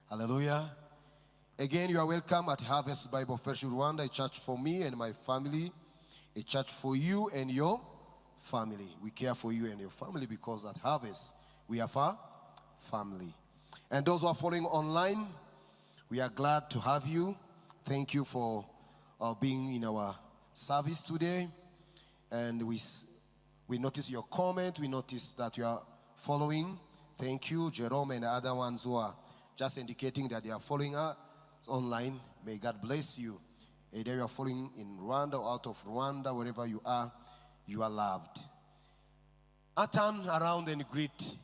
Hallelujah. Again, you are welcome at Harvest Bible Fellowship Rwanda, a church for me and my family, a church for you and your family. We care for you and your family because at Harvest, we have a family. And those who are following online, we are glad to have you. Thank you for being in our service today. And we notice your comment. We notice that you are following. Thank you, Jerome and the other ones who are just indicating that they are following us online. May God bless you. Either you are following in Rwanda or out of Rwanda, wherever you are loved. Turn around and greet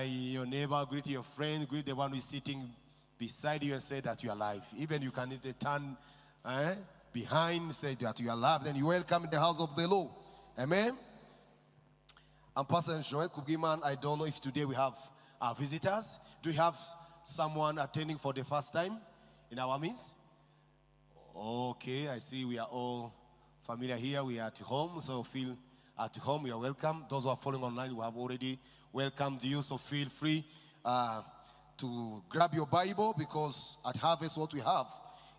your neighbor, greet your friend, greet the one who is sitting beside you and say that you are alive. Even you can turn behind, say that you are loved, and you welcome in the house of the Lord. Amen. I'm Pastor Joel Kugiman. I don't know if today we have our visitors. Do we have someone attending for the first time in our midst? Okay, I see we are all familiar here. We are at home, so feel at home. You are welcome. Those who are following online, we have already welcomed you, so feel free to grab your Bible, because at Harvest what we have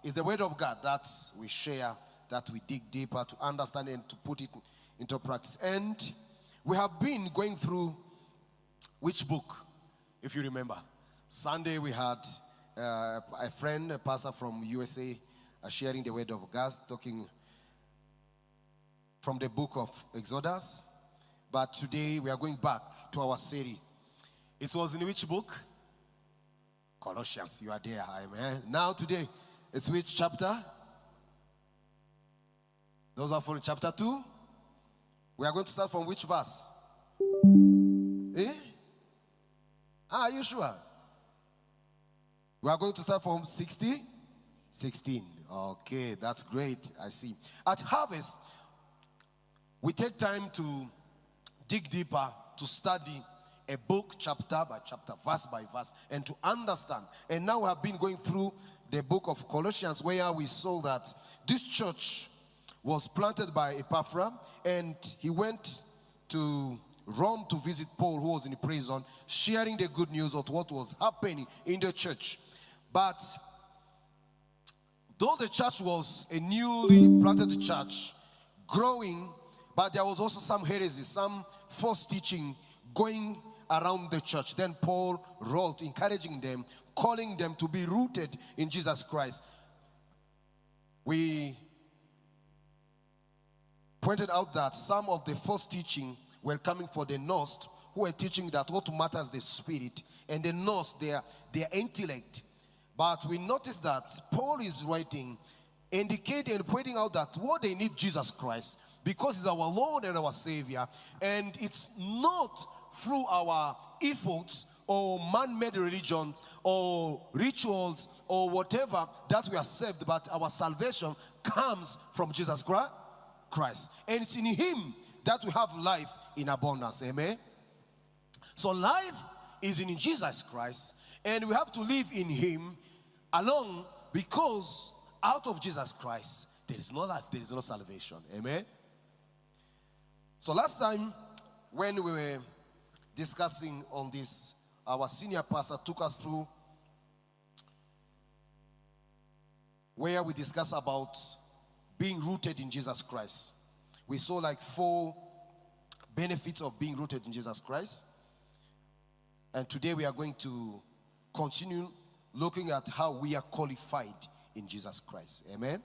is the Word of God that we share, that we dig deeper to understand and to put it into practice. And we have been going through which book, if you remember? Sunday we had a friend, a pastor from USA, sharing the Word of God, talking from the book of Exodus. But today we are going back to our series. It was in which book? Colossians. You are there. Amen. Now today, it's which chapter? Those are from chapter 2. We are going to start from which verse? Are you sure? We are going to start from 16. Okay, that's great. I see. At Harvest, we take time to dig deeper, to study a book chapter by chapter, verse by verse, and to understand. And now we have been going through the book of Colossians, where we saw that this church was planted by Epaphras, and he went to Rome to visit Paul, who was in prison, sharing the good news of what was happening in the church. But though the church was a newly planted church, growing, but there was also some heresy, some false teaching going around the church. Then Paul wrote, encouraging them, calling them to be rooted in Jesus Christ. We pointed out that some of the false teaching were coming for the Gnostics, who were teaching that what matters is the spirit, and the Gnostics, their intellect. But we noticed that Paul is writing, indicating and pointing out that what they need Jesus Christ, because he's our Lord and our Savior, and it's not through our efforts or man-made religions or rituals or whatever that we are saved, but our salvation comes from Jesus Christ. And it's in him that we have life in abundance. Amen. So life is in Jesus Christ, and we have to live in him alone, because out of Jesus Christ there is no life, there is no salvation. Amen. So last time when we were discussing on this, our senior pastor took us through where we discussed about being rooted in Jesus Christ. We saw like 4 benefits of being rooted in Jesus Christ. And today we are going to continue looking at how we are qualified in Jesus Christ. Amen.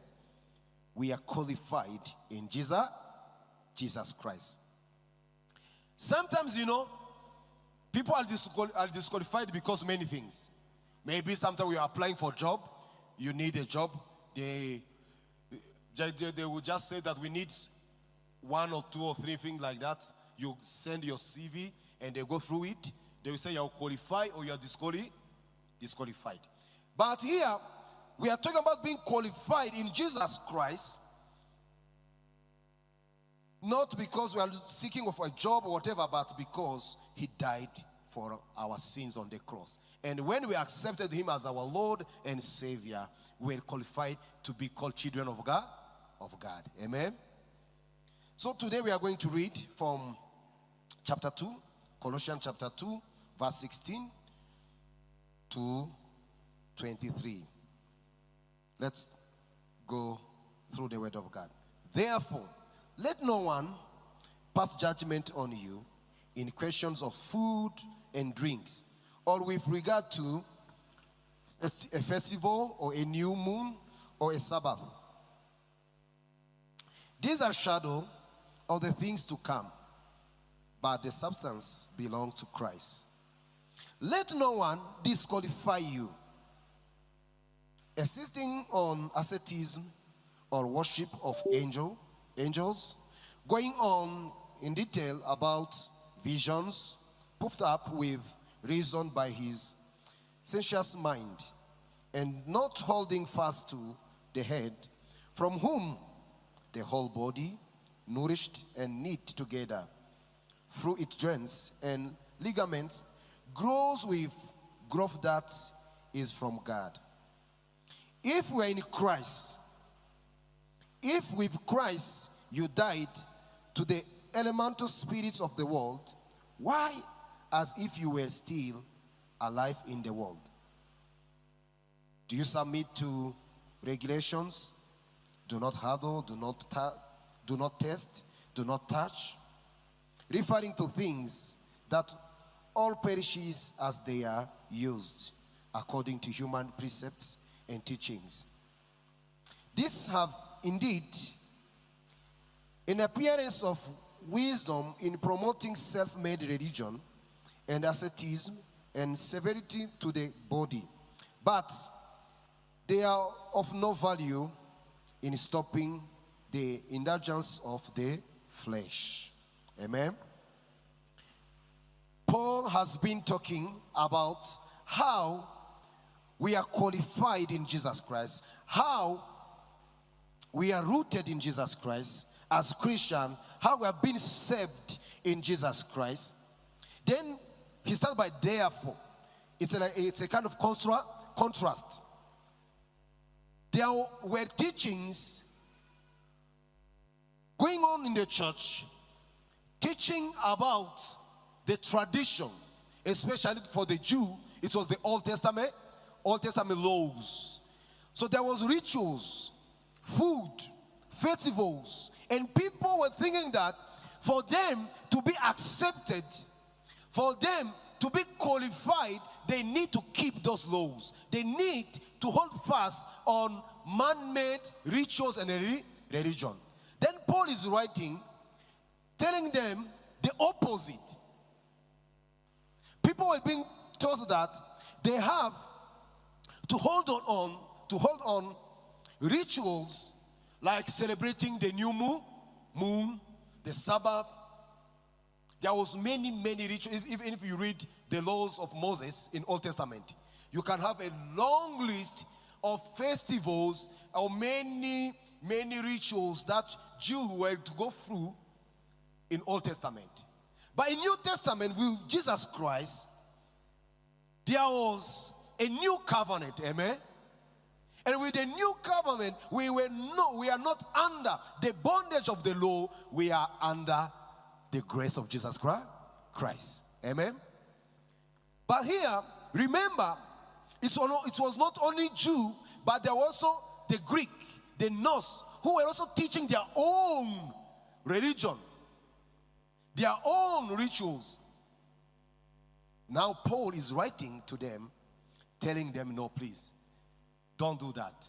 We are qualified in Jesus Christ. Sometimes, people are disqualified because many things. Maybe sometimes we are applying for a job. You need a job. They will just say that we need 1 or 2 or 3 things like that. You send your CV and they go through it. They will say you're qualified or you're disqualified. But here, we are talking about being qualified in Jesus Christ. Not because we are seeking for a job or whatever, but because he died for our sins on the cross. And when we accepted him as our Lord and Savior, we are qualified to be called children of God. Amen. So today we are going to read from chapter 2, Colossians chapter 2, verse 16 to 23. Let's go through the word of God. Therefore, let no one pass judgment on you in questions of food and drinks, or with regard to a festival or a new moon or a Sabbath. These are shadow of the things to come, but the substance belongs to Christ. Let no one disqualify you, insisting on asceticism or worship of angels, going on in detail about visions, puffed up with reason by his sensuous mind, and not holding fast to the head, from whom the whole body, nourished and knit together through its joints and ligaments, grows with growth that is from God. If we are in Christ, if with Christ you died to the elemental spirits of the world, why, as if you were still alive in the world? Do you submit to regulations? Do not handle, do not test, do not touch, referring to things that all perishes as they are used, according to human precepts and teachings. These have indeed an appearance of wisdom in promoting self-made religion and asceticism and severity to the body, but they are of no value in stopping the indulgence of the flesh. Amen. Paul has been talking about how we are qualified in Jesus Christ, how we are rooted in Jesus Christ as Christian, how we have been saved in Jesus Christ. Then he starts by therefore. It's a kind of contrast. There were teachings going on in the church, teaching about the tradition, especially for the Jew. It was the Old Testament laws. So there was rituals, food, festivals, and people were thinking that for them to be accepted, for them to be qualified, they need to keep those laws. They need to hold fast on man-made rituals and religion. Then Paul is writing, telling them the opposite. People were being told that they have to hold on rituals like celebrating the new moon, the Sabbath. There was many rituals. Even if you read the laws of Moses in Old Testament, you can have a long list of festivals or many rituals that Jews were to go through in Old Testament. But in New Testament, with Jesus Christ, there was a new covenant. Amen. And with the new covenant, we are not under the bondage of the law. We are under the grace of Jesus Christ. Amen. But here, remember, it was not only Jew, but there was also the Greek, the Norse, who were also teaching their own religion, their own rituals. Now Paul is writing to them, telling them, no, please, don't do that.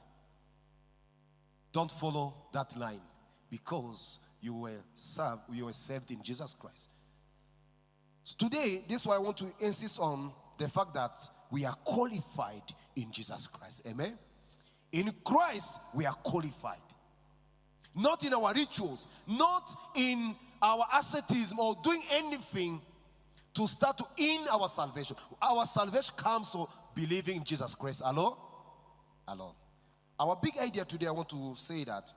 Don't follow that line, because you were saved in Jesus Christ. So today, this is why I want to insist on the fact that we are qualified in Jesus Christ. Amen. In Christ, we are qualified. Not in our rituals, not in our asceticism or doing anything to start to earn our salvation. Our salvation comes from believing in Jesus Christ alone. Our big idea today, I want to say that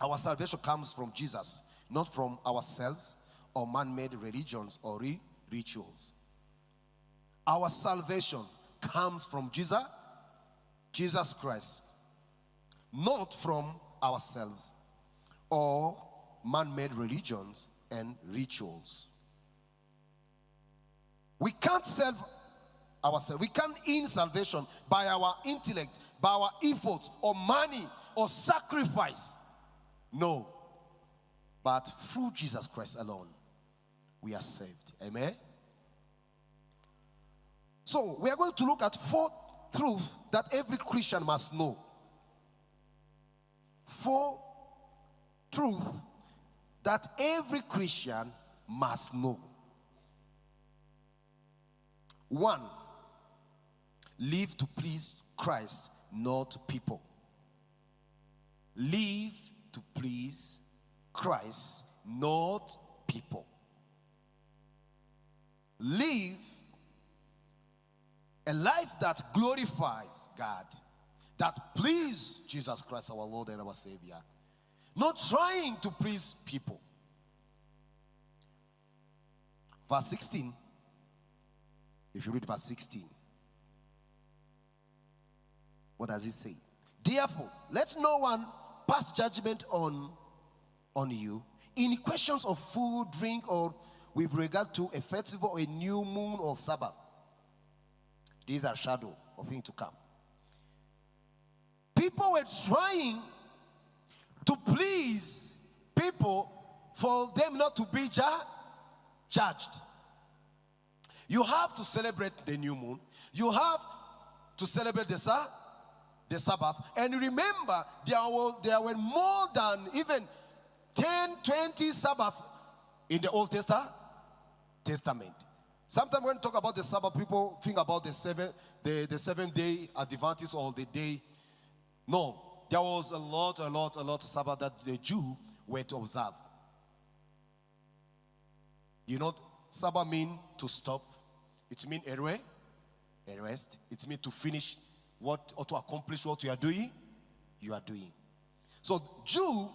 our salvation comes from Jesus, not from ourselves or man-made religions or rituals. Our salvation comes from Jesus Christ, not from ourselves or man-made religions and rituals. We can't save ourselves. We can't earn salvation by our intellect, by our effort, or money, or sacrifice. No. But through Jesus Christ alone, we are saved. Amen? So, we are going to look at 4 truths that every Christian must know. 4 truths that every Christian must know. 1, live to please Christ, not people. Live to please Christ, not people. Live a life that glorifies God, that pleases Jesus Christ, our Lord and our Savior. Not trying to please people. Verse 16. If you read verse 16. What does it say? Therefore, let no one pass judgment on you in questions of food, drink, or with regard to a festival or a new moon or Sabbath. These are shadow of things to come. People were trying to please people for them not to be judged. You have to celebrate the new moon. You have to celebrate the Sabbath. And remember, there were more than even 10, 20 Sabbath in the Old Testament. Sometimes when we talk about the Sabbath, people think about the 7-day Adventist or the day. No, there was a lot of Sabbath that the Jew were to observe. You know, Sabbath means to stop. It means a rest. It means to finish what or to accomplish what you are doing. So Jew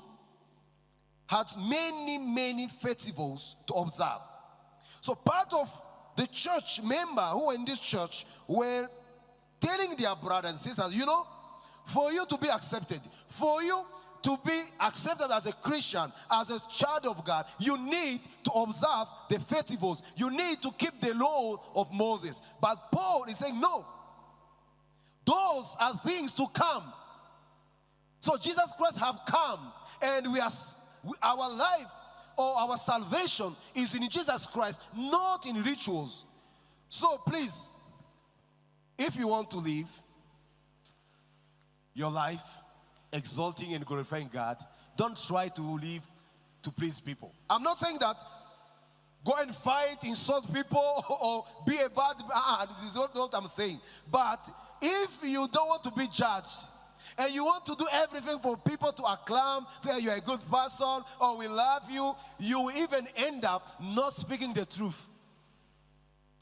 had many festivals to observe. So part of the church member who were in this church were telling their brothers and sisters, you know, for you to be accepted, for you to be accepted as a Christian, as a child of God, you need to observe the festivals. You need to keep the law of Moses. But Paul is saying, no. Those are things to come. So Jesus Christ have come, and our life or our salvation is in Jesus Christ, not in rituals. So please, if you want to live your life exalting and glorifying God, don't try to live to please people. I'm not saying that go and fight, insult people, or be a bad. This is not what I'm saying. But if you don't want to be judged, and you want to do everything for people to acclaim, say you're a good person, or we love you, you even end up not speaking the truth.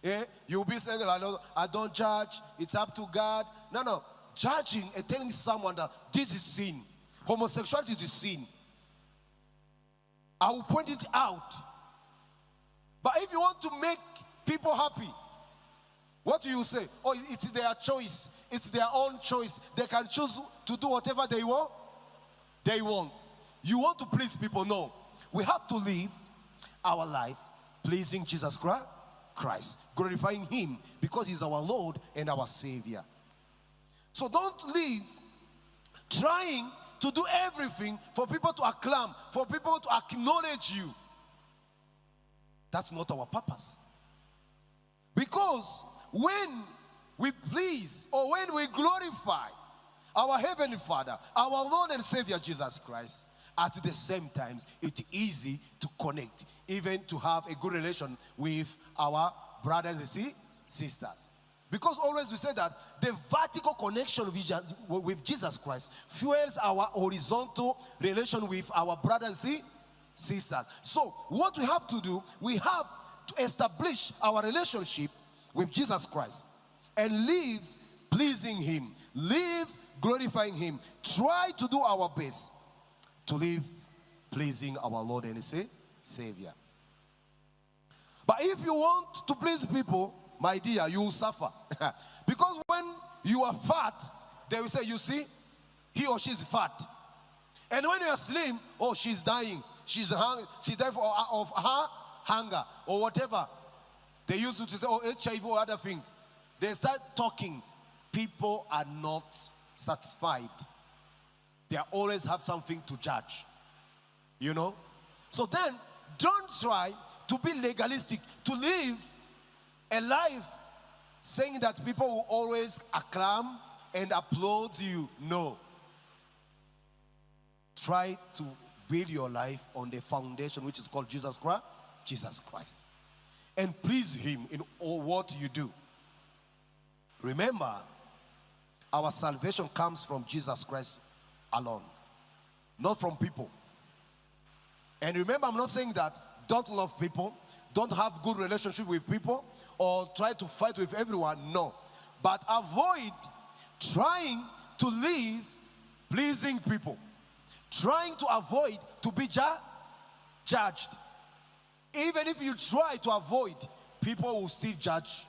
Yeah? You'll be saying, I don't judge, it's up to God. No. Judging and telling someone that this is sin. Homosexuality is sin. I will point it out. But if you want to make people happy, what do you say? Oh, it's their choice. It's their own choice. They can choose to do whatever they want. You want to please people? No. We have to live our life pleasing Jesus Christ, glorifying Him because He's our Lord and our Savior. So don't live trying to do everything for people to acclaim, for people to acknowledge you. That's not our purpose. Because when we please or when we glorify our Heavenly Father, our Lord and Savior Jesus Christ, at the same time, it's easy to connect, even to have a good relation with our brothers and sisters. Because always we say that the vertical connection with Jesus Christ fuels our horizontal relation with our brothers and sisters. So what we have to do, we have to establish our relationship with Jesus Christ and live pleasing Him, live glorifying Him. Try to do our best to live pleasing our Lord and Savior. But if you want to please people, my dear, you will suffer. Because when you are fat, they will say, you see, he or she is fat. And when you are slim, oh, she's dying. She's dying of her hunger or whatever. They used to say, oh, HIV or other things. they start talking. People are not satisfied. They always have something to judge. You know? So then, don't try to be legalistic, to live a life saying that people will always acclaim and applaud you. No. Try to build your life on the foundation which is called Jesus Christ. Jesus Christ. And please Him in all what you do. Remember, our salvation comes from Jesus Christ alone, not from people. And remember, I'm not saying that don't love people, don't have good relationship with people, or try to fight with everyone. No. But avoid trying to live pleasing people. Trying to avoid to be judged. Even if you try to avoid, people will still judge.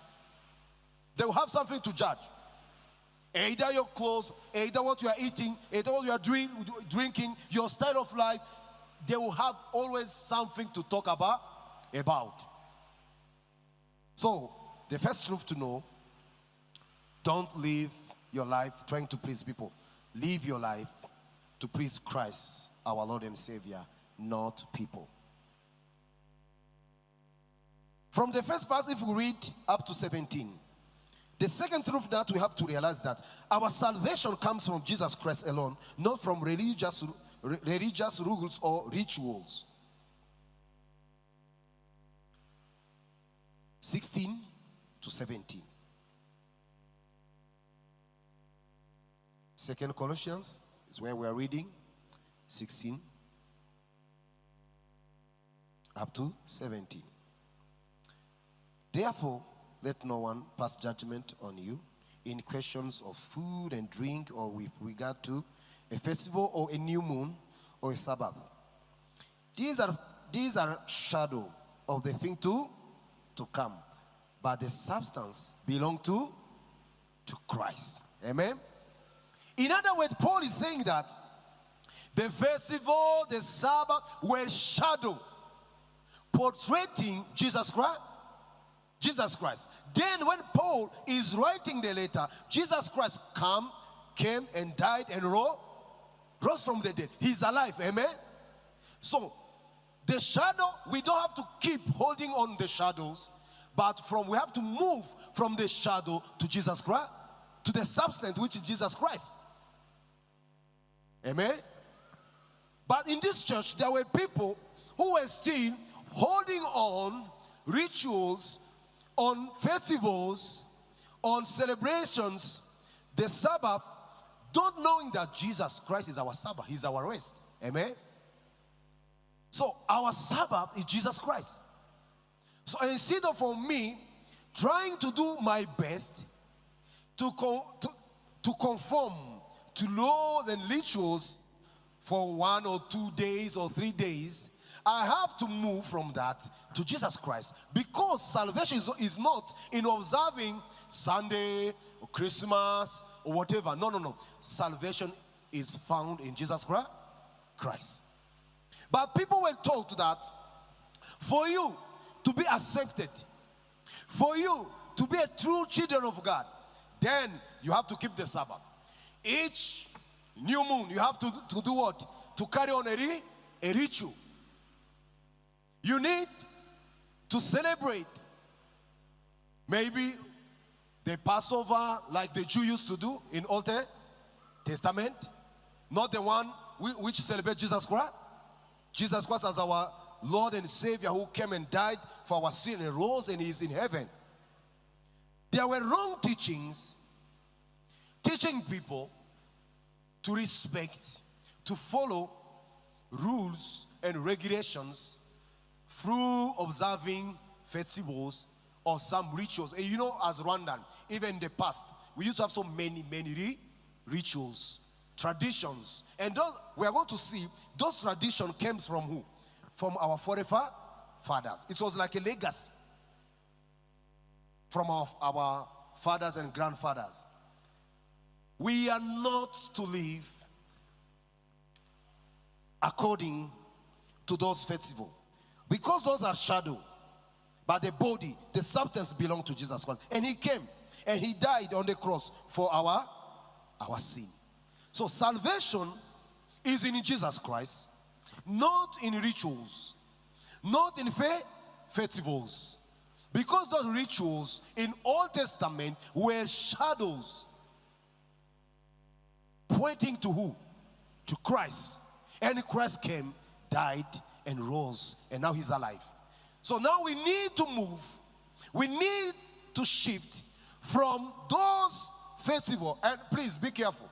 They will have something to judge. Either your clothes, either what you are eating, either what you are drinking, your style of life. They will have always something to talk about. So, the first truth to know, don't live your life trying to please people. Live your life to please Christ, our Lord and Savior, not people. From the first verse, if we read up to 17, the second truth that we have to realize that our salvation comes from Jesus Christ alone, not from religious rules or rituals. 16 to 17. Second Colossians is where we are reading. 16 up to 17. Therefore, let no one pass judgment on you in questions of food and drink, or with regard to a festival or a new moon or a Sabbath. These are shadow of the thing to come, but the substance belong to Christ. Amen. In other words, Paul is saying that the festival, the Sabbath were shadow portraying Jesus Christ. Jesus Christ. Then when Paul is writing the letter, Jesus Christ came and died and rose from the dead. He's alive. Amen. So the shadow, we don't have to keep holding on the shadows, but we have to move from the shadow to Jesus Christ, to the substance which is Jesus Christ. Amen. But in this church, there were people who were still holding on rituals, on festivals, on celebrations, the Sabbath, not knowing that Jesus Christ is our Sabbath. He's our rest. Amen. So our Sabbath is Jesus Christ. So instead of for me trying to do my best to conform to laws and rituals for 1 or 2 days or 3 days, I have to move from that to Jesus Christ, because salvation is not in observing Sunday or Christmas or whatever. No. Salvation is found in Jesus Christ. But people were taught that for you to be accepted, for you to be a true children of God, then you have to keep the Sabbath. Each new moon, you have to do what? To carry on a ritual. You need to celebrate maybe the Passover like the Jew used to do in Old Testament, not the one which celebrates Jesus Christ. Jesus Christ as our Lord and Savior, who came and died for our sin and rose and is in heaven. There were wrong teachings, teaching people to respect, to follow rules and regulations through observing festivals or some rituals. And you know, as Rwandan, even in the past, we used to have so many rituals, traditions. And those, we are going to see, those traditions came from who? From our forefathers. It was like a legacy from our fathers and grandfathers. We are not to live according to those festivals, because those are shadow, but the body, the substance belong to Jesus Christ. And he came and he died on the cross for our sin. So salvation is in Jesus Christ, not in rituals, not in festivals. Because those rituals in Old Testament were shadows pointing to who? To Christ. And Christ came, died, and rose, and now he's alive. So now we need to move. We need to shift from those festivals. And please be careful.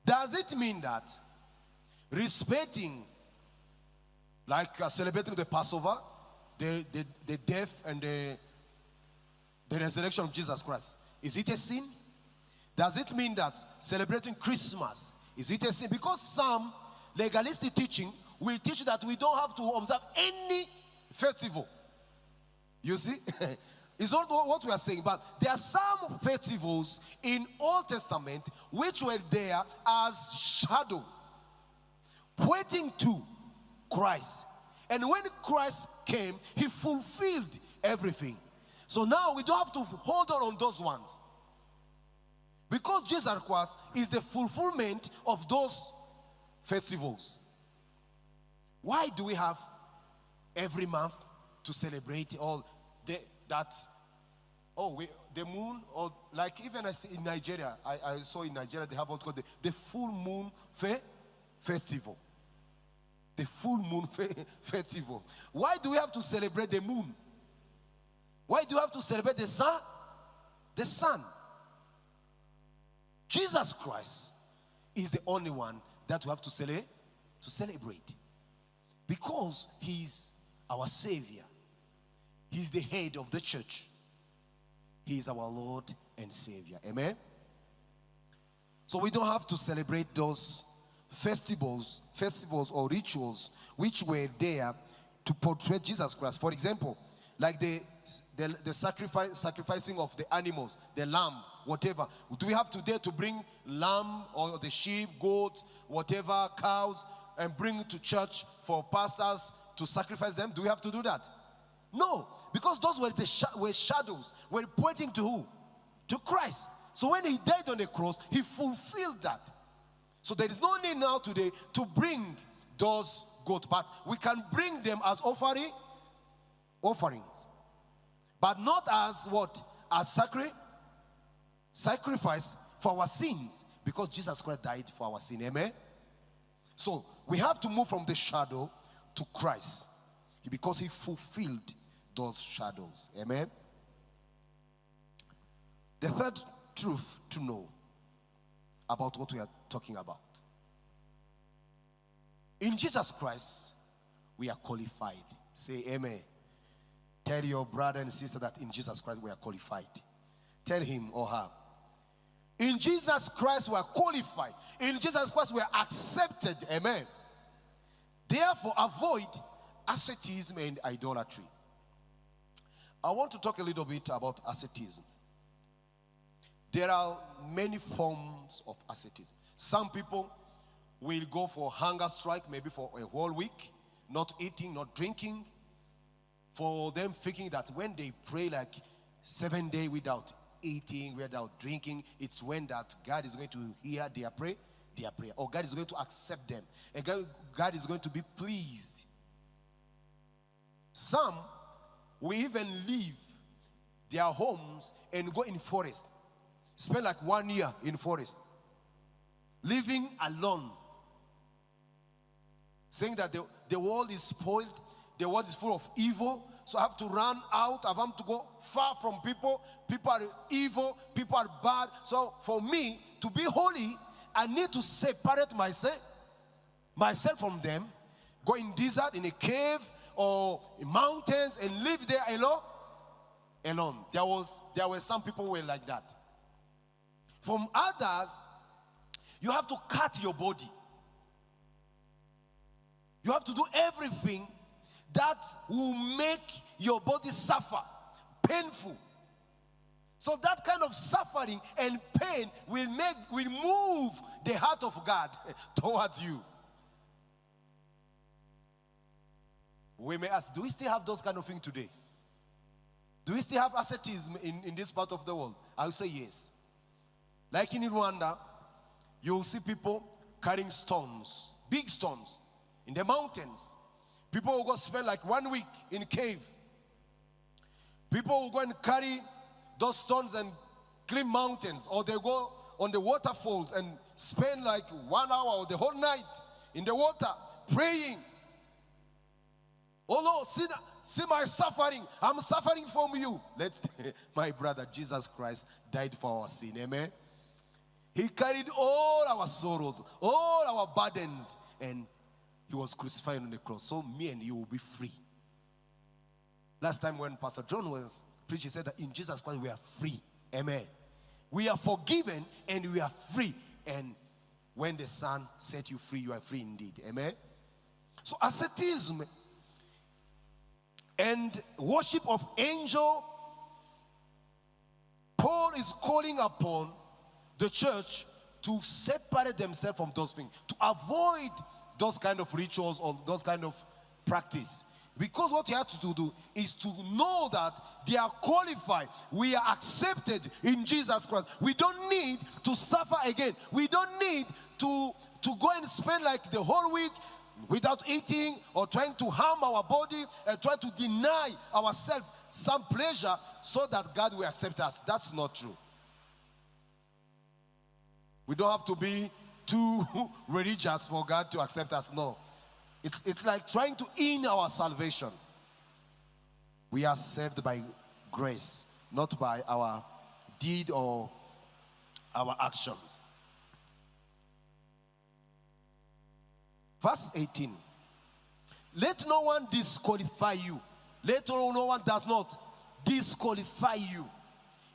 Does it mean that respecting, like celebrating the Passover, the death and the resurrection of Jesus Christ, is it a sin? Does it mean that celebrating Christmas, is it a sin? Because some legalistic teaching will teach that we don't have to observe any festival. You see? It's not what we are saying, but there are some festivals in Old Testament which were there as shadow, pointing to Christ. And when Christ came, he fulfilled everything. So now we don't have to hold on those ones. Because Jesus Christ is the fulfillment of those festivals. Why do we have every month to celebrate all the moon? Or like even I see in Nigeria, I saw in Nigeria they have what's called the full moon festival. The full moon festival. Why do we have to celebrate the moon? Why do we have to celebrate the sun? The sun. Jesus Christ is the only one that we have to celebrate. Because he's our Savior. He's the head of the church. He is our Lord and Savior. Amen? So we don't have to celebrate those festivals or rituals which were there to portray Jesus Christ. For example, like the sacrificing of the animals, the lamb, whatever. Do we have today to bring lamb or the sheep, goats, whatever, cows, and bring it to church for pastors to sacrifice them? Do we have to do that? No, because those were shadows, were pointing to who? To Christ. So when he died on the cross, he fulfilled that. So there is no need now today to bring those goats, but we can bring them as offerings, but not as what? As sacrifice for our sins, because Jesus Christ died for our sin. Amen? So we have to move from the shadow to Christ, because he fulfilled those shadows. Amen? The third truth to know about what we are talking about. In Jesus Christ, we are qualified. Say amen. Tell your brother and sister that in Jesus Christ we are qualified. Tell him or her. In Jesus Christ we are qualified. In Jesus Christ we are accepted. Amen. Therefore, avoid asceticism and idolatry. I want to talk a little bit about asceticism. There are many forms of asceticism. Some people will go for hunger strike, maybe for a whole week, not eating, not drinking. For them thinking that when they pray like 7 days without eating, without drinking, it's when that God is going to hear their prayer, or God is going to accept them, and God is going to be pleased. Some will even leave their homes and go in forest. Spend like 1 year in forest, living alone, saying that the world is spoiled, the world is full of evil, so I have to run out, I have to go far from people. People are evil, people are bad. So for me to be holy, I need to separate myself from them, go in desert, in a cave, or in mountains, and live there alone. There were some people who were like that. From others, you have to cut your body. You have to do everything that will make your body suffer, painful. So that kind of suffering and pain will move the heart of God towards you. We may ask, do we still have those kind of things today? Do we still have asceticism in this part of the world? I will say yes. Like in Rwanda, you will see people carrying stones, big stones, in the mountains. People will go spend like 1 week in a cave. People will go and carry those stones and climb mountains, or they go on the waterfalls and spend like 1 hour or the whole night in the water praying. Oh Lord, see my suffering. I'm suffering from you. My brother Jesus Christ died for our sin. Amen. He carried all our sorrows, all our burdens, and he was crucified on the cross. So me and you will be free. Last time when Pastor John was preaching, he said that in Jesus Christ we are free. Amen. We are forgiven and we are free. And when the Son set you free, you are free indeed. Amen. So asceticism and worship of angel, Paul is calling upon the church to separate themselves from those things, to avoid those kind of rituals or those kind of practice. Because what you have to do is to know that they are qualified. We are accepted in Jesus Christ. We don't need to suffer again. We don't need to go and spend like the whole week without eating or trying to harm our body and try to deny ourselves some pleasure so that God will accept us. That's not true. We don't have to be too religious for God to accept us. No. It's like trying to earn our salvation. We are saved by grace, not by our deed or our actions. Verse 18. Let no one disqualify you. Let no one does not disqualify you.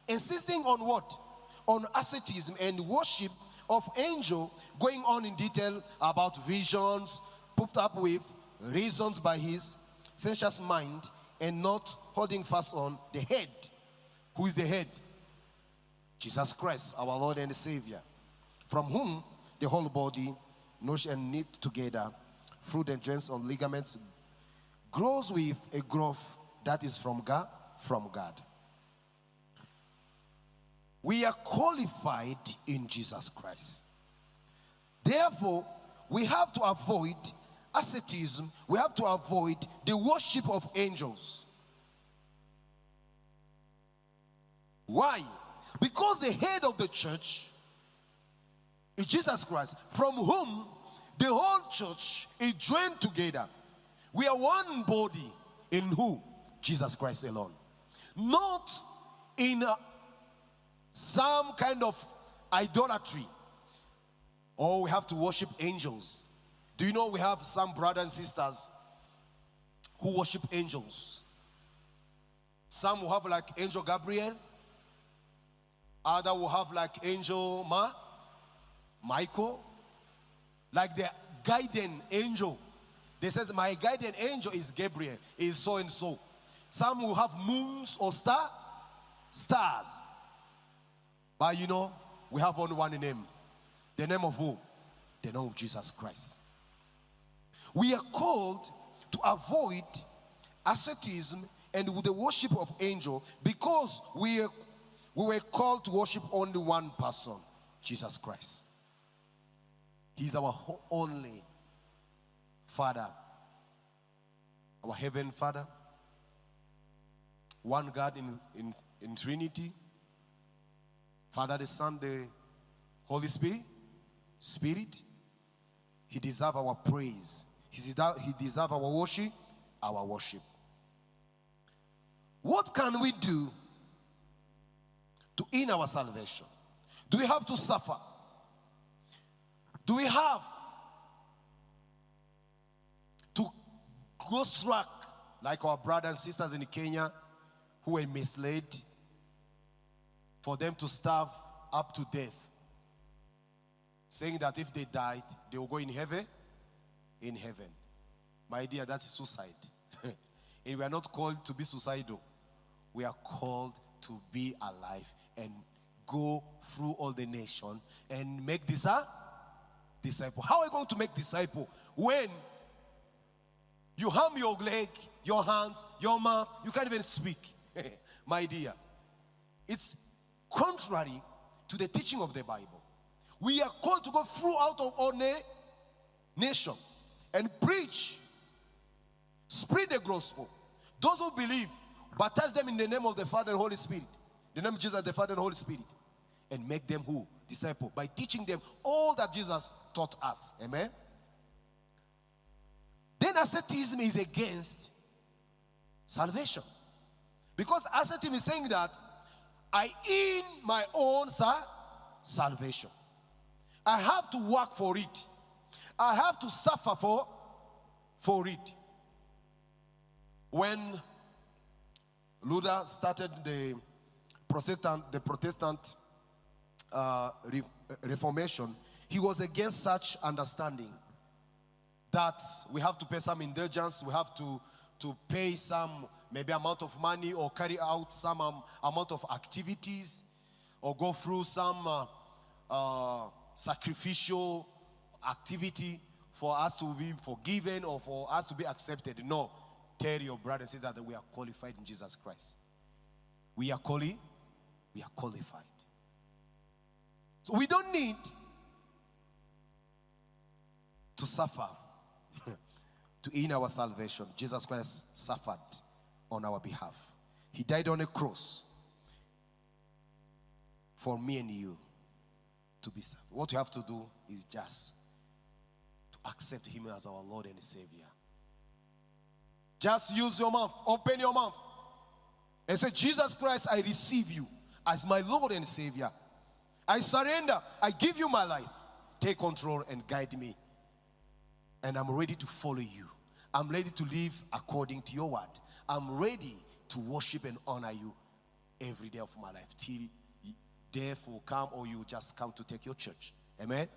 Insisting on what? On asceticism and worship of angel, going on in detail about visions, puffed up with reasons by his sensuous mind, and not holding fast on the head. Who is the head? Jesus Christ, our Lord and Savior, from whom the whole body, nourished and knit together, through the joints and ligaments, grows with a growth that is from God. We are qualified in Jesus Christ. Therefore, we have to avoid asceticism. We have to avoid the worship of angels. Why? Because the head of the church is Jesus Christ, from whom the whole church is joined together. We are one body in who? Jesus Christ alone. Not in some kind of idolatry. Or we have to worship angels. Do you know we have some brothers and sisters who worship angels? Some will have like Angel Gabriel. Other will have like Angel Michael. Like the guardian angel. They says my guardian angel is Gabriel, is so and so. Some will have moons or stars. But you know, we have only one name. The name of who? The name of Jesus Christ. We are called to avoid asceticism and the worship of angels because we were called to worship only one person, Jesus Christ. He's our only Father, our heavenly Father, one God in Trinity, Father, the Son, the Holy Spirit. He deserves our praise. He deserves our worship. What can we do to earn our salvation? Do we have to suffer? Do we have to go struck like our brothers and sisters in Kenya who were misled for them to starve up to death, saying that if they died, they will go in heaven? In heaven. My dear, that's suicide. And we are not called to be suicidal. We are called to be alive and go through all the nation and make disciple. How are you going to make disciple when you harm your leg, your hands, your mouth, you can't even speak? my dear, it's contrary to the teaching of the Bible. We are called to go throughout our nation and preach, spread the gospel. Those who believe, baptize them in the name of the Father and Holy Spirit. The name of Jesus, the Father and Holy Spirit. And make them who? Disciple. By teaching them all that Jesus taught us. Amen? Then asceticism is against salvation. Because asceticism is saying that I earn my own salvation. I have to work for it. I have to suffer for it. When Luther started the Protestant Reformation, he was against such understanding that we have to pay some indulgence, we have to pay some maybe amount of money or carry out some amount of activities or go through some sacrificial activity for us to be forgiven or for us to be accepted. No. Tell your brother and sister that we are qualified in Jesus Christ. We are qualified. So we don't need to suffer to earn our salvation. Jesus Christ suffered on our behalf. He died on a cross for me and you to be saved. What you have to do is just to accept him as our Lord and Savior. Just use your mouth, open your mouth, and say, Jesus Christ, I receive you as my Lord and Savior. I surrender, I give you my life. Take control and guide me. And I'm ready to follow you. I'm ready to live according to your word. I'm ready to worship and honor you every day of my life till death will come or you just come to take your church. Amen?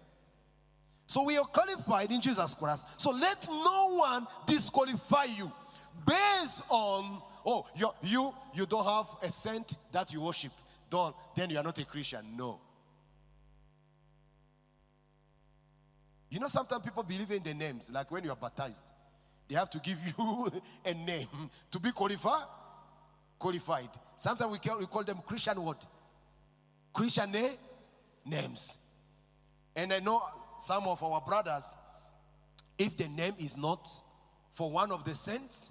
So we are qualified in Jesus Christ. So let no one disqualify you based on, oh, you don't have a saint that you worship. Then you are not a Christian. No. You know, sometimes people believe in the names. Like when you are baptized, they have to give you a name to be qualified. Sometimes we call them Christian what? Christian names. And I know some of our brothers, if the name is not for one of the saints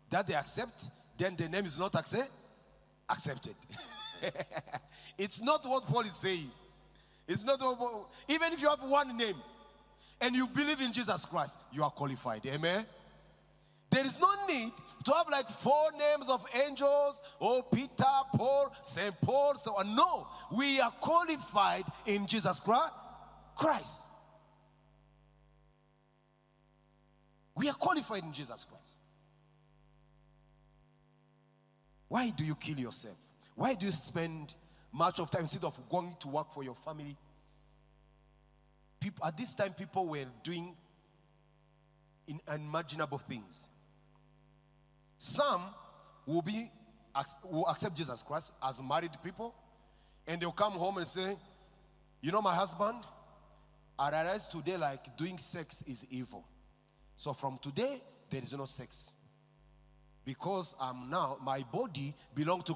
that they accept, then the name is not accepted. It's not what Paul is saying. It's not what Paul, even if you have one name and you believe in Jesus Christ, you are qualified. Amen? There is no need to have like 4 names of angels, Peter, Paul, St. Paul, so on. No, we are qualified in Jesus Christ. We are qualified in Jesus Christ. Why do you kill yourself? Why do you spend much of time instead of going to work for your family? At this time, people were doing unimaginable things. Some will accept Jesus Christ as married people, and they'll come home and say, you know, my husband, I realized today like doing sex is evil. So from today, there is no sex. Because now, my body belongs to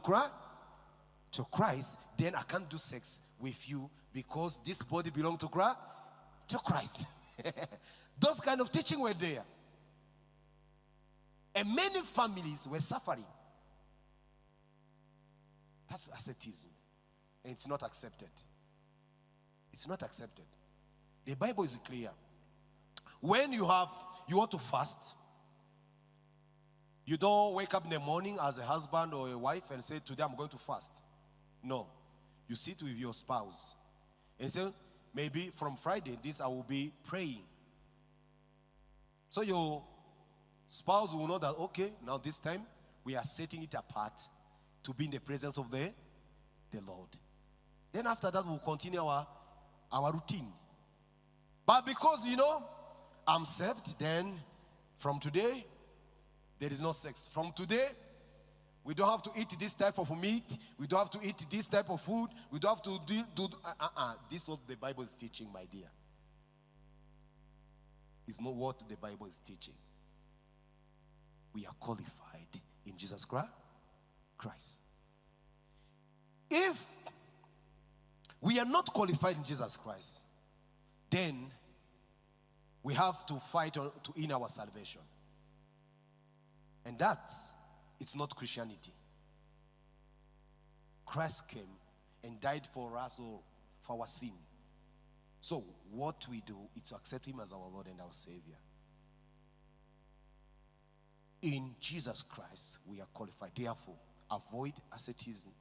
Christ, then I can't do sex with you because this body belongs to Christ. Those kind of teaching were there. And many families were suffering. That's asceticism. And it's not accepted. It's not accepted. The Bible is clear. When you want to fast, you don't wake up in the morning as a husband or a wife and say, today I'm going to fast. No. You sit with your spouse and say, maybe from Friday, I will be praying. So your spouse will know that, okay, now this time we are setting it apart to be in the presence of the Lord. Then after that, we'll continue our routine. But because, I'm saved, then from today, there is no sex. From today, we don't have to eat this type of meat. We don't have to eat this type of food. We don't have to do This is what the Bible is teaching, my dear. It's not what the Bible is teaching. We are qualified in Jesus Christ. If we are not qualified in Jesus Christ, then we have to fight to earn our salvation. And it's not Christianity. Christ came and died for us all, for our sin. So what we do is to accept him as our Lord and our Savior. In Jesus Christ, we are qualified. Therefore, avoid asceticism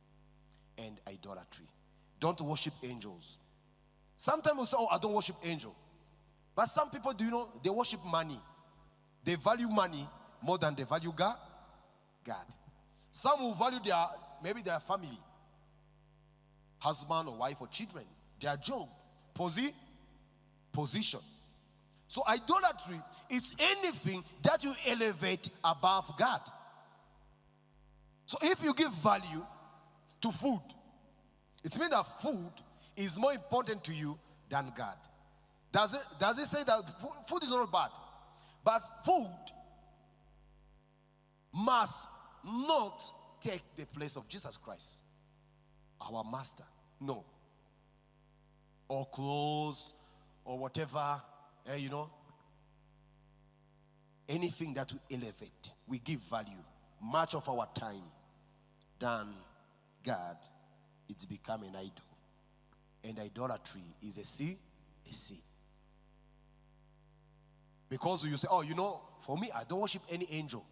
and idolatry. Don't worship angels. Sometimes we say, oh, I don't worship angels. But some people, do you know, they worship money. They value money more than they value God. Some will value maybe their family, husband or wife or children, their job, position. So idolatry is anything that you elevate above God. So if you give value to food, it means that food is more important to you than God. Does it say that food is not bad? But food must not take the place of Jesus Christ, our master. No. Or clothes, or whatever, anything that we elevate, we give value, much of our time, than God, it's become an idol. And idolatry is a sin. Because you say, oh, for me, I don't worship any angel.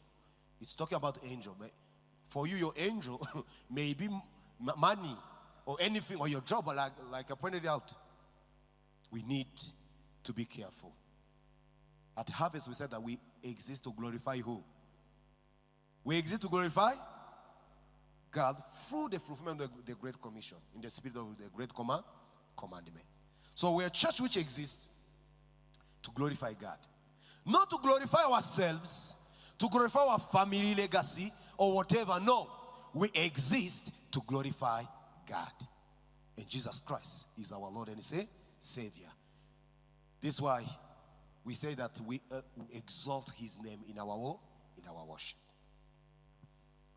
It's talking about angel. But for you, your angel may be money or anything, or your job, like I pointed out. We need to be careful. At Harvest, we said that we exist to glorify who? We exist to glorify God through the fulfillment of the Great Commission, in the spirit of the Great Commandment. So we're a church which exists to glorify God. Not to glorify ourselves, to glorify our family legacy or whatever. No, we exist to glorify God. And Jesus Christ is our Lord and Savior. This is why we say that we exalt his name in our worship.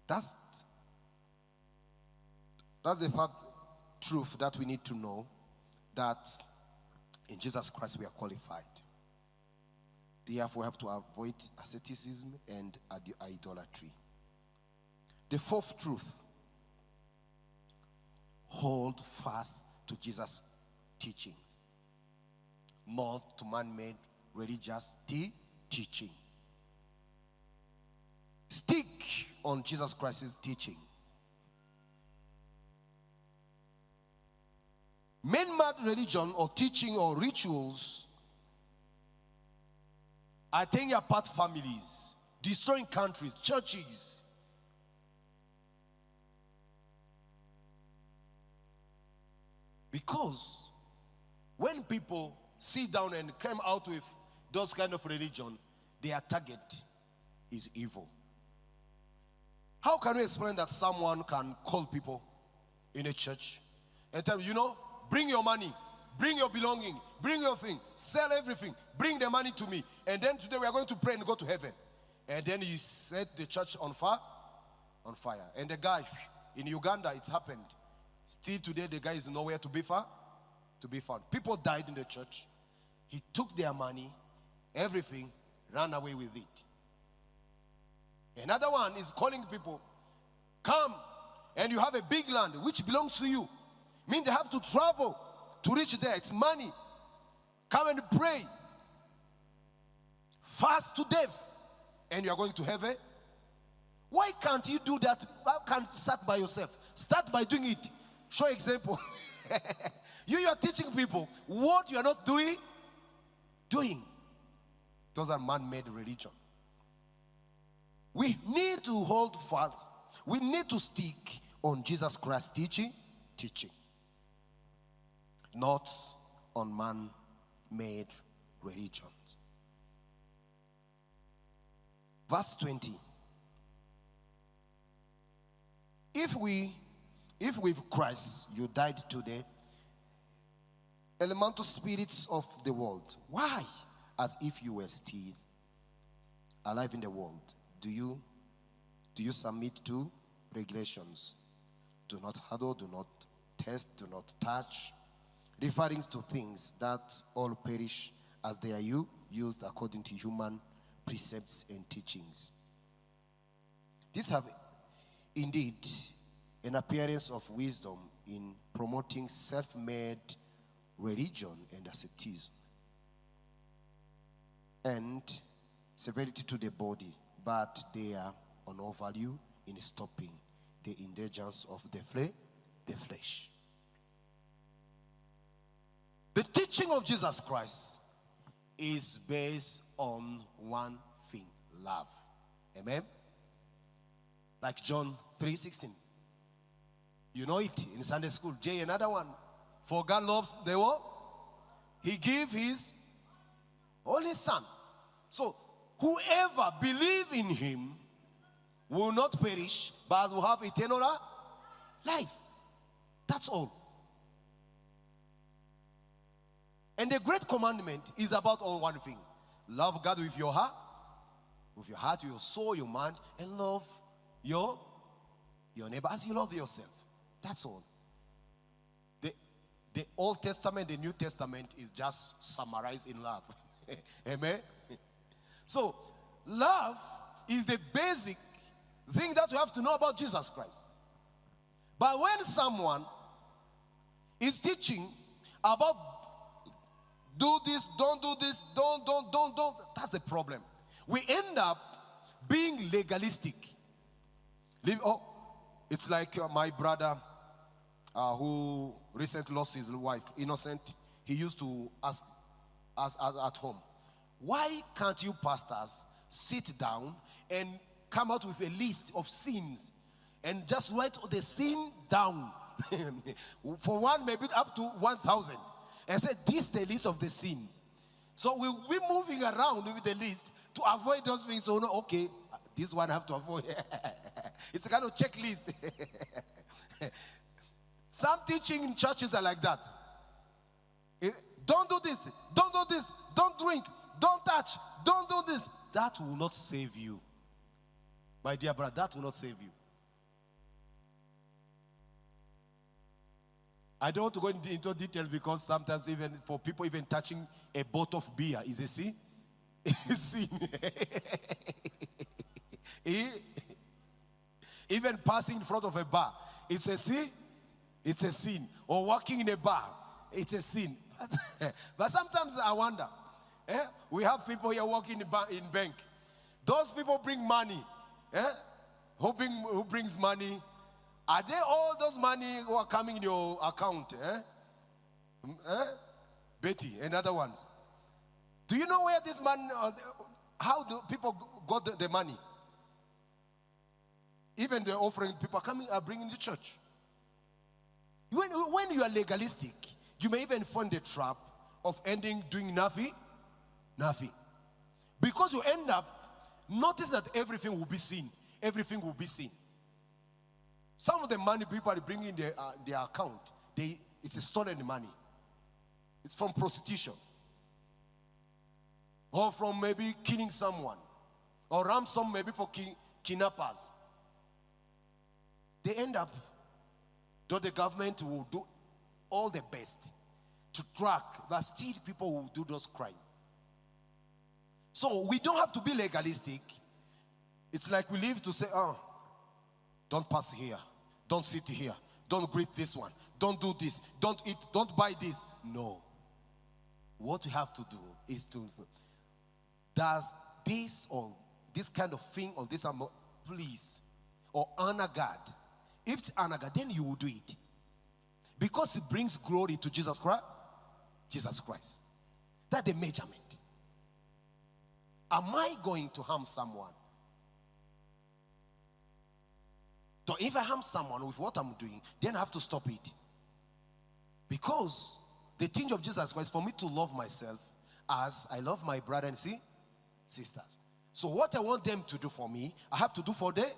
That's the truth that we need to know, that in Jesus Christ we are qualified. Therefore, we have to avoid asceticism and idolatry. The fourth truth: hold fast to Jesus' teachings, not to man-made religious teaching. Stick on Jesus Christ's teaching. Man-made religion or teaching or rituals are tearing apart families, destroying countries, churches. Because when people sit down and come out with those kind of religion, their target is evil. How can we explain that someone can call people in a church and tell them, bring your money, bring your belonging, bring your thing, sell everything, bring the money to me, and then today we are going to pray and go to heaven. And then he set the church on fire. And the guy in Uganda, it's happened. Still today, the guy is nowhere to be found. People died in the church. He took their money, everything, ran away with it. Another one is calling people, come, and you have a big land which belongs to you. Mean they have to travel to reach there. It's money. Come and pray. Fast to death. And you are going to heaven. Why can't you do that? Why can't you start by yourself? Start by doing it. Show example. You are teaching people what you are not doing. Those are man-made religion. We need to hold fast. We need to stick on Jesus Christ's teaching. Not on man-made religions. Verse 20. If with Christ you died today, elemental spirits of the world, why? As if you were still alive in the world, do you submit to regulations? do not handle, do not test, do not touch, referring to things that all perish as they are used according to human precepts and teachings. These have indeed an appearance of wisdom in promoting self-made religion and asceticism and severity to the body, but they are of no value in stopping the indulgence of the flesh. The teaching of Jesus Christ is based on one thing: love. Amen? Like John 3:16. You know it in Sunday school. J, another one. For God loves the world. He gave his only son. So whoever believes in him will not perish, but will have eternal life. That's all. And the great commandment is about all one thing: love God with your heart, your soul, your mind, and love your neighbor as you love yourself. That's all. The Old Testament, the New Testament is just summarized in love. Amen? So, love is the basic thing that you have to know about Jesus Christ. But when someone is teaching about do this, don't do this, don't, that's a problem. We end up being legalistic. It's like my brother who recently lost his wife, innocent. He used to ask us at home, why can't you pastors sit down and come out with a list of sins and just write the sin down for one, maybe up to 1,000, and say this is the list of the sins. So we'll be moving around with the list to avoid those things. So no, okay, this one I have to avoid. It's a kind of checklist. Some teaching in churches are like that. Don't do this, don't do this, don't drink, don't touch, don't do this. That will not save you. My dear brother, that will not save you. I don't want to go into detail because sometimes even for people even touching a bottle of beer is a sin. Sin. Even passing in front of a bar, it's a sin. It's a sin. Or walking in a bar, it's a sin. But sometimes I wonder, we have people here working in bank. Those people bring money. Who brings money? Are they all those money who are coming in your account? Betty and other ones. Do you know where this money, how do people got the money? Even the offering people are bringing to church. When you are legalistic, you may even fall in the trap of ending doing nothing. Because you end up, notice that everything will be seen. Everything will be seen. Some of the money people are bringing in their account, it's a stolen money. It's from prostitution. Or from maybe killing someone. Or ransom maybe for kidnappers. They end up, though the government will do all the best to track, but still people will do those crimes. So we don't have to be legalistic. It's like we live to say, don't pass here, don't sit here, don't greet this one, don't do this, don't eat, don't buy this. No. What we have to do is does this or this kind of thing or this please or honor God? If it's honor God, then you will do it. Because it brings glory to Jesus Christ. Jesus Christ. That's the measurement. Am I going to harm someone? So if I harm someone with what I'm doing, then I have to stop it. Because the thing of Jesus Christ, for me to love myself as I love my brother and sisters. So what I want them to do for me, I have to do for them.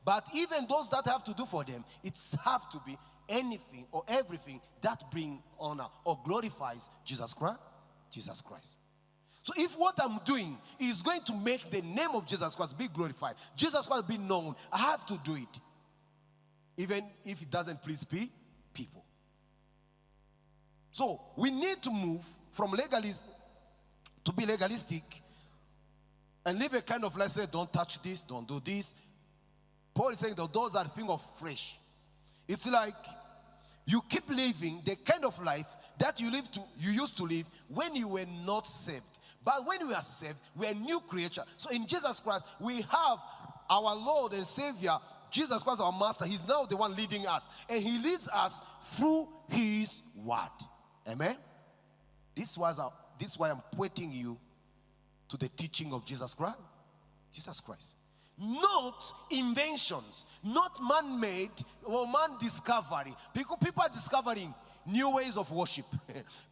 But even those that I have to do for them, it's have to be anything or everything that bring honor or glorifies Jesus Christ. So if what I'm doing is going to make the name of Jesus Christ be glorified, Jesus Christ be known, I have to do it. even if it doesn't please people. So we need to move from legalist to be legalistic and live a kind of life, say, don't touch this, don't do this. Paul is saying that those are things of flesh. It's like you keep living the kind of life that you used to live when you were not saved. But when we are saved, we are a new creature. So in Jesus Christ, we have our Lord and Savior, Jesus Christ, our Master. He's now the one leading us. And He leads us through His Word. Amen? This is why I'm pointing you to the teaching of Jesus Christ. Jesus Christ. Not inventions, not man-made or man-discovery. Because people are discovering new ways of worship.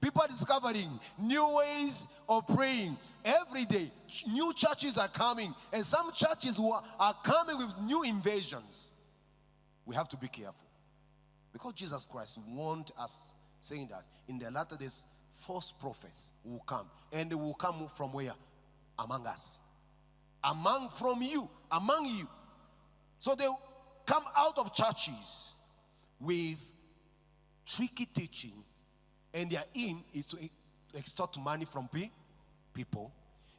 People are discovering new ways of praying. Every day, new churches are coming. And some churches are coming with new invasions. We have to be careful. Because Jesus Christ warned us, saying that in the latter days, false prophets will come. And they will come from where? Among us. Among you. So they come out of churches with tricky teaching, and their aim is to extort money from people,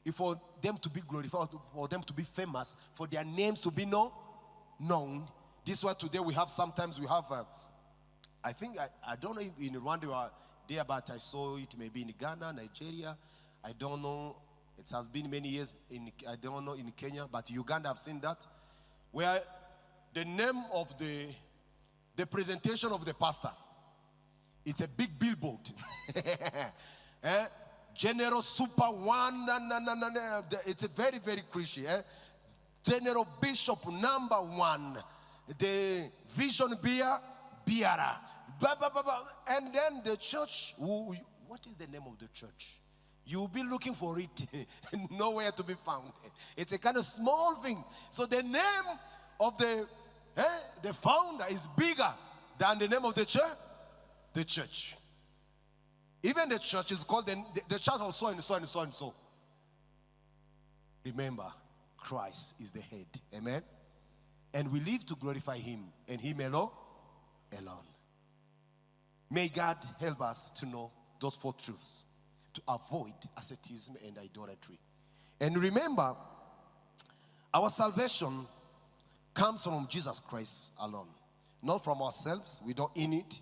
if for them to be glorified, for them to be famous, for their names to be known. This is why today sometimes we have, I think, I don't know if in Rwanda you are there, but I saw it maybe in Ghana, Nigeria, I don't know. It has been many years I don't know, in Kenya, but Uganda, I've seen that, where the name of the presentation of the pastor, it's a big billboard. General Super One, it's a very, very Christian. General Bishop number 1, the vision bearer. And then the church, what is the name of the church? You'll be looking for it, nowhere to be found. It's a kind of small thing. So the name of the founder is bigger than the name of the church. The church. Even the church is called the church of so and so and so and so. Remember, Christ is the head. Amen? And we live to glorify Him and Him alone. May God help us to know those 4 truths, to avoid asceticism and idolatry. And remember, our salvation comes from Jesus Christ alone. Not from ourselves, we don't earn it.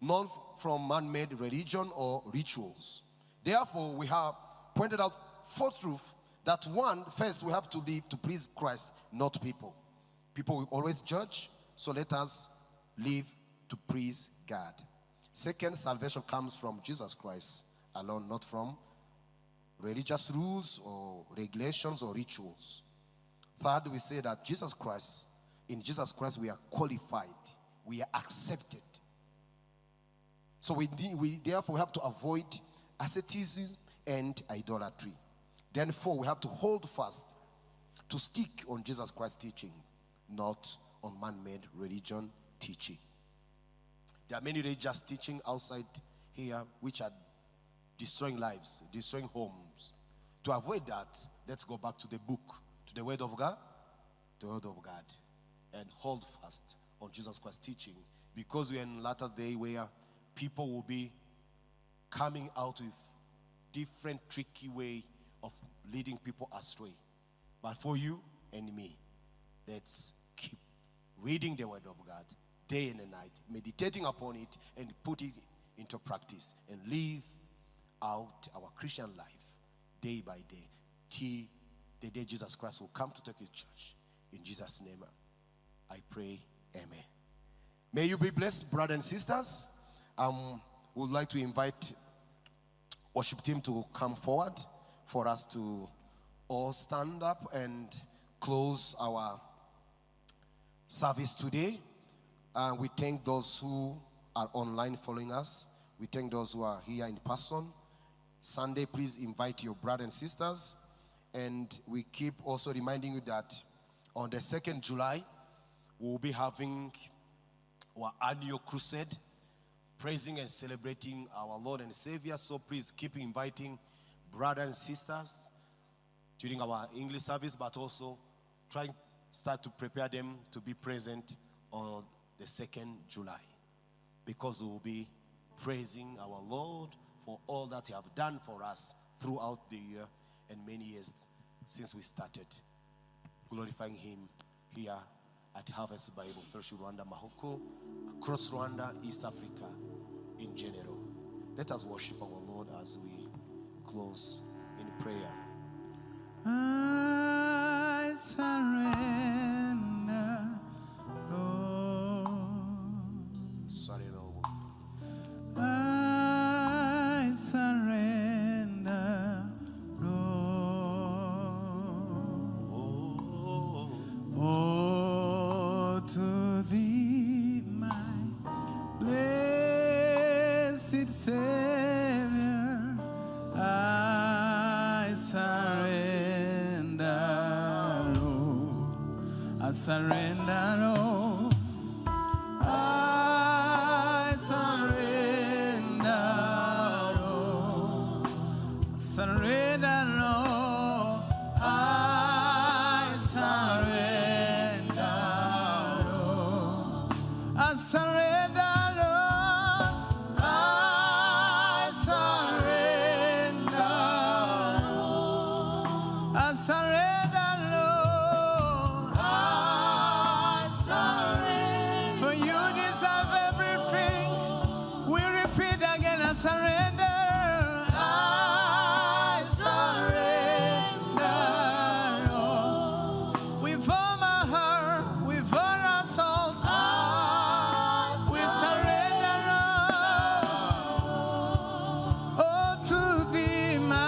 Not from man-made religion or rituals. Therefore, we have pointed out 4 truths. That one, first, we have to live to please Christ, not people. People will always judge, so let us live to please God. Second, salvation comes from Jesus Christ alone, not from religious rules or regulations or rituals. Third, we say that in Jesus Christ we are qualified, we are accepted. So we therefore have to avoid asceticism and idolatry. Then 4, we have to hold fast, to stick on Jesus Christ's teaching, not on man-made religion teaching. There are many religious teaching outside here which are destroying lives, destroying homes. To avoid that, let's go back to the book, to the Word of God, and hold fast on Jesus Christ's teaching, because we are in the latter day where people will be coming out with different tricky way of leading people astray. But for you and me, let's keep reading the Word of God day and night, meditating upon it and put it into practice, and live out our Christian life day by day till the day Jesus Christ will come to take His church. In Jesus' name I pray, amen. May you be blessed, brothers and sisters. Would like to invite worship team to come forward for us to all stand up and close our service today. We thank those who are online following us. We thank those who are here in person. Sunday, please invite your brothers and sisters. And we keep also reminding you that on the 2nd July, we'll be having our annual crusade, praising and celebrating our Lord and Savior. So please keep inviting brothers and sisters during our English service, but also start to prepare them to be present on the 2nd July, because we will be praising our Lord for all that He have done for us throughout the year and many years since we started glorifying Him here at Harvest Bible Fellowship Rwanda Mahoko, across Rwanda, East Africa in general. Let us worship our Lord as we close in prayer. I surrender, Lord. Sorry, Lord. I surrender, Lord. Oh, to Thee, my blessed Savior, I surrender, Lord. I surrender, Lord. I surrender, Lord. I surrender, Lord. I surrender, Lord. I surrender, Lord. I surrender, Lord. I surrender, Lord. I surrender. For you deserve everything. We repeat again, I surrender. I surrender, Lord. With all my heart, with all our souls, we surrender, Lord. Oh, to Thee, my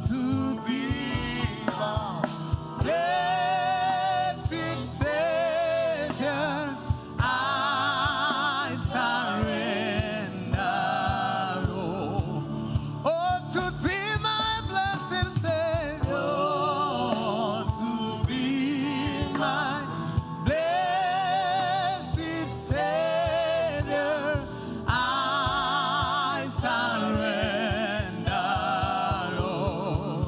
to Thee, my blessed Savior, I surrender, Lord. Oh, to Thee, my blessed Savior, to Thee, my blessed Savior, I surrender, Lord.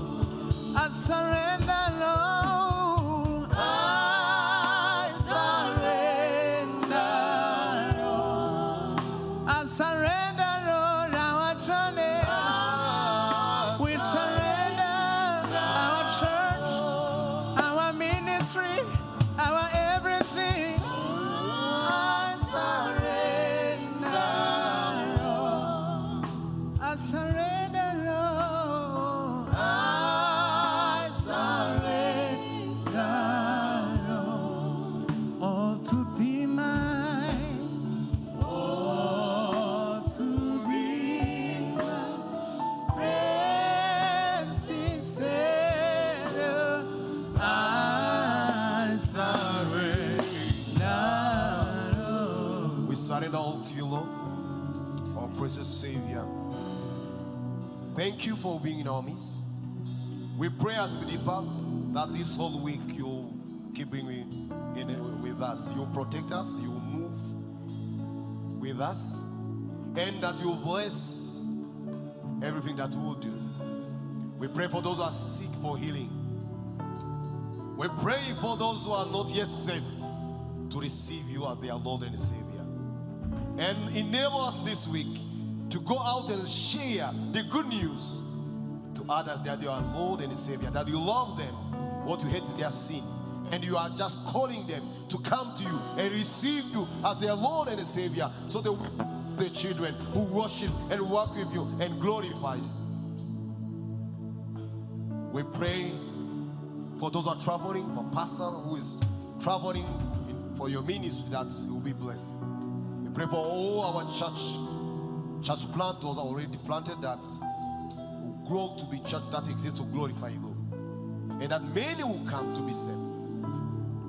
I surrender, Lord. I surrender, Lord. I surrender, Lord, our journey. We surrender our church, our ministry, our everything. I surrender, Lord. I surrender, Lord. I surrender, Lord. All to Thee, all to Thee, my blessed Savior, I surrender, Lord. We surrender all to you, Lord, our precious Savior. Thank you for being in our midst. We pray as we depart that this whole week you'll keep being with us. You'll protect us, you'll move with us, and that you'll bless everything that we'll do. We pray for those who are sick for healing. We pray for those who are not yet saved to receive you as their Lord and Savior. And enable us this week to go out and share the good news to others that you are Lord and Savior, that you love them. What you hate is their sin. And you are just calling them to come to you and receive you as their Lord and Savior, so they will be the children who worship and work with you and glorify you. We pray for those who are traveling, for pastor who is traveling for your ministry, that you will be blessed. We pray for all our church plant, those are already planted, that will grow to be church that exists to glorify you, Lord. And that many will come to be saved.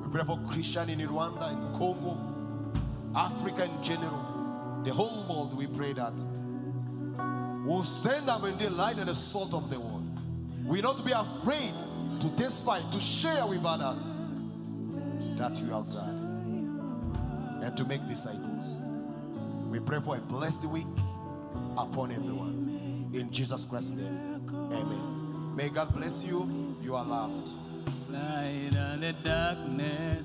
We pray for Christian in Rwanda, in Congo, Africa in general, the whole world. We pray that we'll stand up and be light and the salt of the world. We not be afraid to testify, to share with others that you are God, and to make disciples. We pray for a blessed week upon everyone. In Jesus Christ's name, amen. May God bless you. You are loved. Light on the darkness.